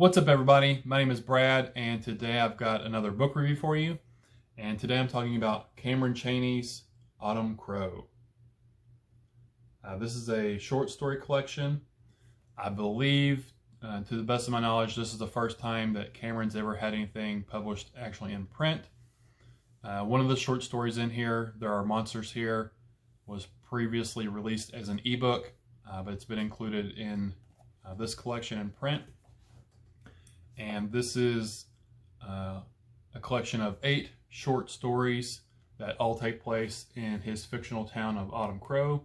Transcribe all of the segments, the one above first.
What's up, everybody? My name is Brad, and today I've got another book review for you. And today I'm talking about Chaney's Autumncrow. This is a short story collection. I believe, to the best of my knowledge, this is the first time that Cameron's ever had anything published actually in print. One of the short stories in here, There Are Monsters Here, was previously released as an ebook, but it's been included in this collection in print. And this is a collection of 8 short stories that all take place in his fictional town of Autumncrow,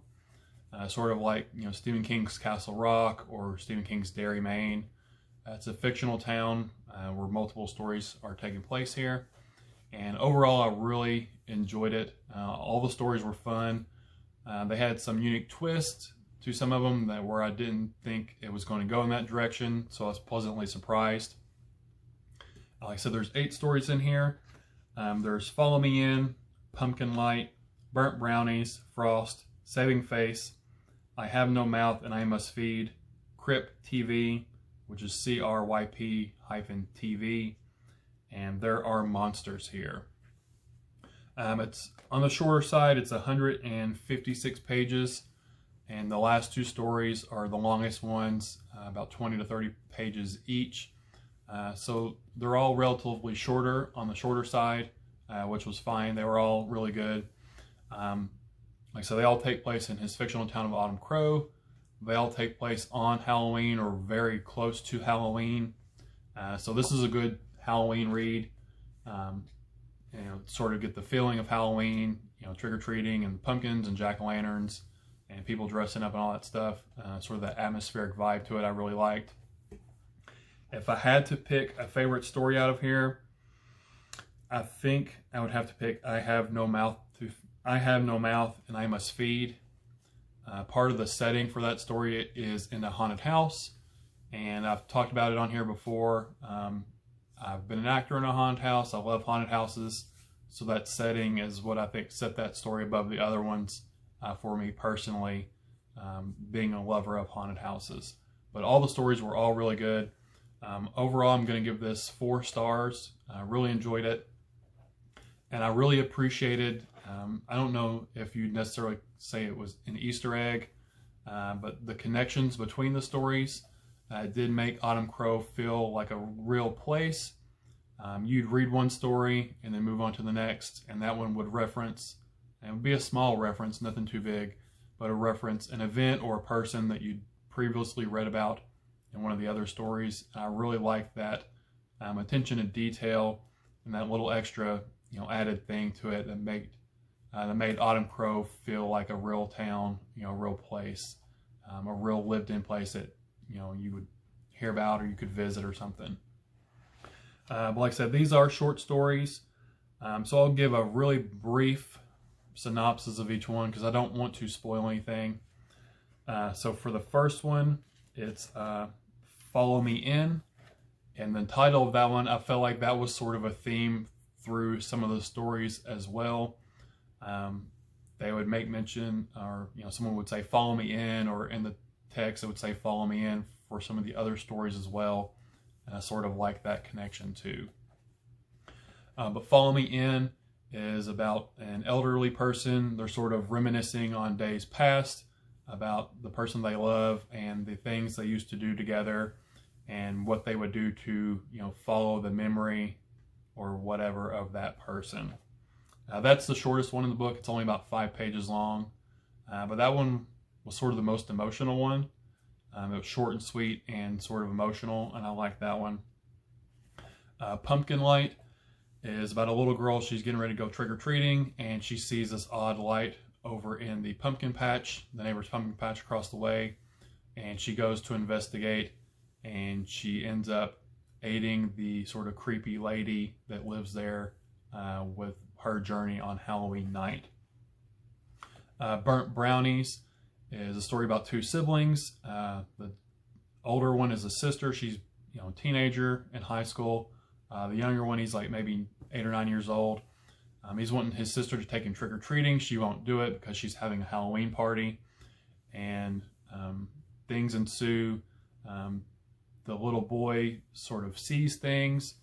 sort of like Stephen King's Castle Rock or Stephen King's Derry, Maine. It's a fictional town where multiple stories are taking place here, and overall I really enjoyed it. All the stories were fun. They had some unique twists to some of them where I didn't think it was going to go in that direction, so I was pleasantly surprised. Like I said, there's 8 stories in here. There's Follow Me In, Pumpkin Light, Burnt Brownies, Frost, Saving Face, I Have No Mouth and I Must Feed, Crypt TV, which is CRYP-TV, and There Are Monsters Here. It's on the shorter side. It's 156 pages, and the last 2 stories are the longest ones, about 20 to 30 pages each. So they're all relatively shorter on the shorter side, which was fine. They were all really good. Like I said, they all take place in his fictional town of Autumncrow. They all take place on Halloween or very close to Halloween. So this is a good Halloween read. Sort of get the feeling of Halloween, trick-or-treating and pumpkins and jack-o'-lanterns and people dressing up and all that stuff. Sort of that atmospheric vibe to it I really liked. If I had to pick a favorite story out of here, I think I would have to pick I Have No Mouth and I Must Feed. Part of the setting for that story is in a haunted house, and I've talked about it on here before. I've been an actor in a haunted house. I love haunted houses, so that setting is what I think set that story above the other ones for me personally, being a lover of haunted houses. But all the stories were all really good. Overall, I'm going to give this 4 stars. I really enjoyed it, and I really appreciated, I don't know if you'd necessarily say it was an Easter egg, but the connections between the stories did make Autumncrow feel like a real place. You'd read one story and then move on to the next, and that one would reference, and it would be a small reference, nothing too big, but a reference an event or a person that you'd previously read about in one of the other stories. I really liked that attention to detail and that little extra, added thing to it that made Autumncrow feel like a real town, a real place, a real lived-in place that you would hear about or you could visit or something. But like I said, these are short stories, so I'll give a really brief synopsis of each one because I don't want to spoil anything. So for the first one, it's Follow Me In, and the title of that one, I felt like that was sort of a theme through some of the stories as well. They would make mention, or someone would say follow me in, or in the text it would say follow me in for some of the other stories as well, and I sort of like that connection too. But Follow Me In is about an elderly person. They're sort of reminiscing on days past about the person they love and the things they used to do together and what they would do to follow the memory or whatever of that person. That's the shortest one in the book. It's only about 5 pages long, but that one was sort of the most emotional one. It was short and sweet and sort of emotional, and I like that one. Pumpkin Light is about a little girl. She's getting ready to go trick-or-treating, and she sees this odd light over in the pumpkin patch, the neighbor's pumpkin patch across the way, and she goes to investigate, and she ends up aiding the sort of creepy lady that lives there with her journey on Halloween night. Burnt Brownies is a story about 2 siblings. The older one is a sister. She's a teenager in high school. The younger one, he's like maybe 8 or 9 years old. He's wanting his sister to take him trick-or-treating. She won't do it because she's having a Halloween party, and things ensue. the little boy sort of sees things,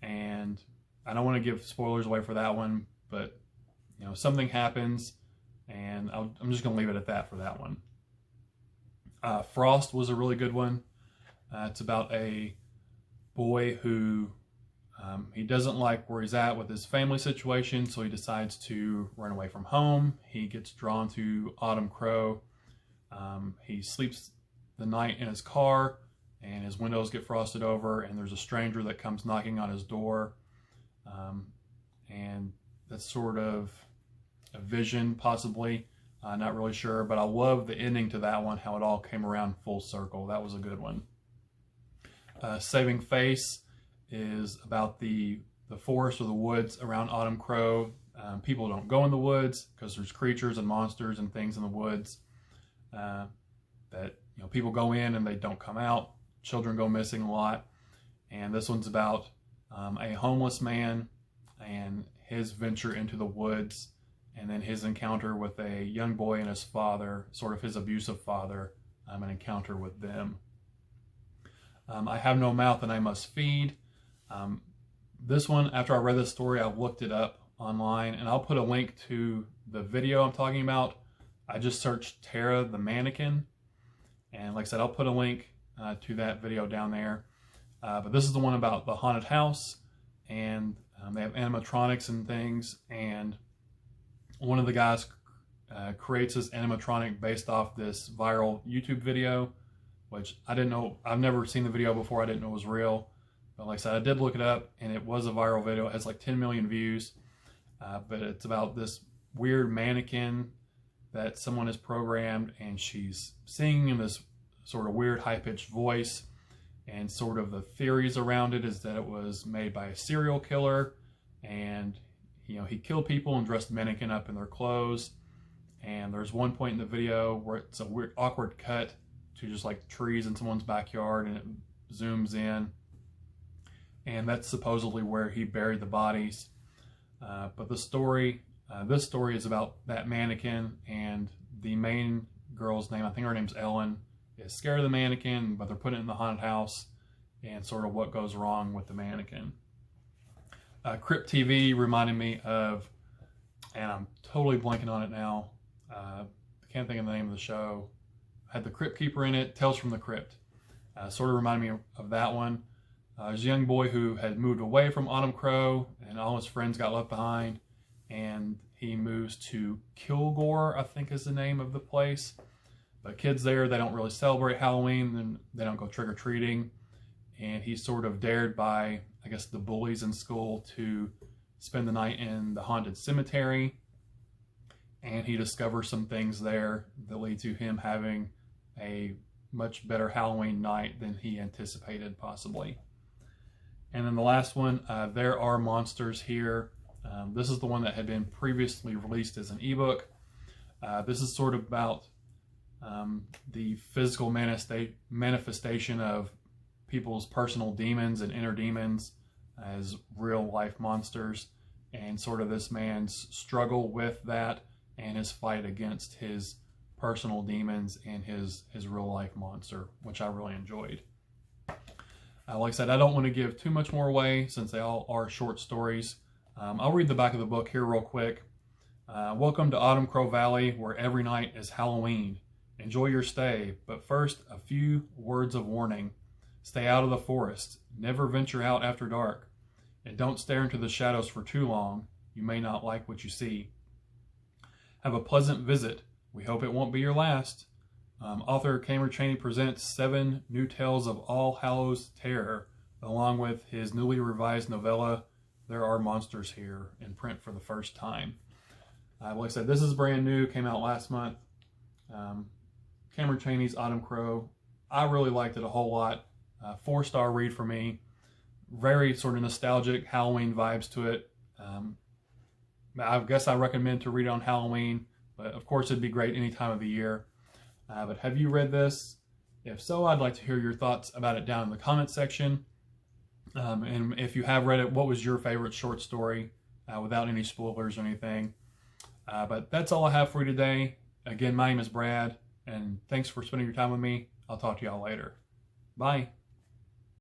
and I don't want to give spoilers away for that one, but you know, something happens, and I'm just going to leave it at that for that one. Frost was a really good one. It's about a boy who he doesn't like where he's at with his family situation, so he decides to run away from home. He gets drawn to Autumncrow. He sleeps the night in his car, and his windows get frosted over, and there's a stranger that comes knocking on his door. And that's sort of a vision, possibly. Not really sure, but I love the ending to that one, how it all came around full circle. That was a good one. Saving Face is about the forest or the woods around Autumncrow. People don't go in the woods because there's creatures and monsters and things in the woods that, you know, people go in and they don't come out. Children go missing a lot. And this one's about a homeless man and his venture into the woods, and then his encounter with a young boy and his father, sort of his abusive father, an encounter with them. I Have No Mouth and I Must Feed. This one, after I read this story, I looked it up online, and I'll put a link to the video I'm talking about. I just searched Tara the Mannequin, and like I said, I'll put a link to that video down there. But this is the one about the haunted house, and they have animatronics and things, and one of the guys creates this animatronic based off this viral YouTube video, which I didn't know. I've never seen the video before. I didn't know it was real. But like I said, I did look it up, and it was a viral video. It has like 10 million views. But it's about this weird mannequin that someone has programmed, and she's singing in this sort of weird high-pitched voice. And sort of the theories around it is that it was made by a serial killer, and you know, he killed people and dressed the mannequin up in their clothes. And there's one point in the video where it's a weird, awkward cut to just like trees in someone's backyard, and it zooms in, and that's supposedly where he buried the bodies. But the story, this story is about that mannequin, and the main girl's name, I think her name's Ellen, is scared of the mannequin, but they're putting it in the haunted house, and sort of what goes wrong with the mannequin. Crypt TV reminded me of, and I'm totally blanking on it now, I can't think of the name of the show. Had the Crypt Keeper in it, Tales from the Crypt. Sort of reminded me of that one. There's a young boy who had moved away from Autumncrow, and all his friends got left behind, and he moves to Kilgore, I think is the name of the place. But kids there, they don't really celebrate Halloween, and they don't go trick-or-treating. And he's sort of dared by, I guess, the bullies in school to spend the night in the haunted cemetery. And he discovers some things there that lead to him having a much better Halloween night than he anticipated, possibly. And then the last one, There Are Monsters Here. This is the one that had been previously released as an ebook. This is sort of about the physical manifestation of people's personal demons and inner demons as real life monsters, and sort of this man's struggle with that and his fight against his personal demons and his real life monster, which I really enjoyed. Like I said, I don't want to give too much more away since they all are short stories. I'll read the back of the book here real quick. Welcome to Autumncrow Valley, where every night is Halloween. Enjoy your stay, but first, a few words of warning. Stay out of the forest. Never venture out after dark. And don't stare into the shadows for too long. You may not like what you see. Have a pleasant visit. We hope it won't be your last. Author Chaney presents 7 new tales of All Hallows terror, along with his newly revised novella, There Are Monsters Here, in print for the first time. Like I said, this is brand new, came out last month. Chaney's Autumncrow. I really liked it a whole lot. 4-star read for me. Very sort of nostalgic Halloween vibes to it. I guess I recommend to read it on Halloween, but of course it'd be great any time of the year. But have you read this? If so, I'd like to hear your thoughts about it down in the comment section. And if you have read it, what was your favorite short story without any spoilers or anything? But that's all I have for you today. Again, my name is Brad, and thanks for spending your time with me. I'll talk to y'all later. Bye.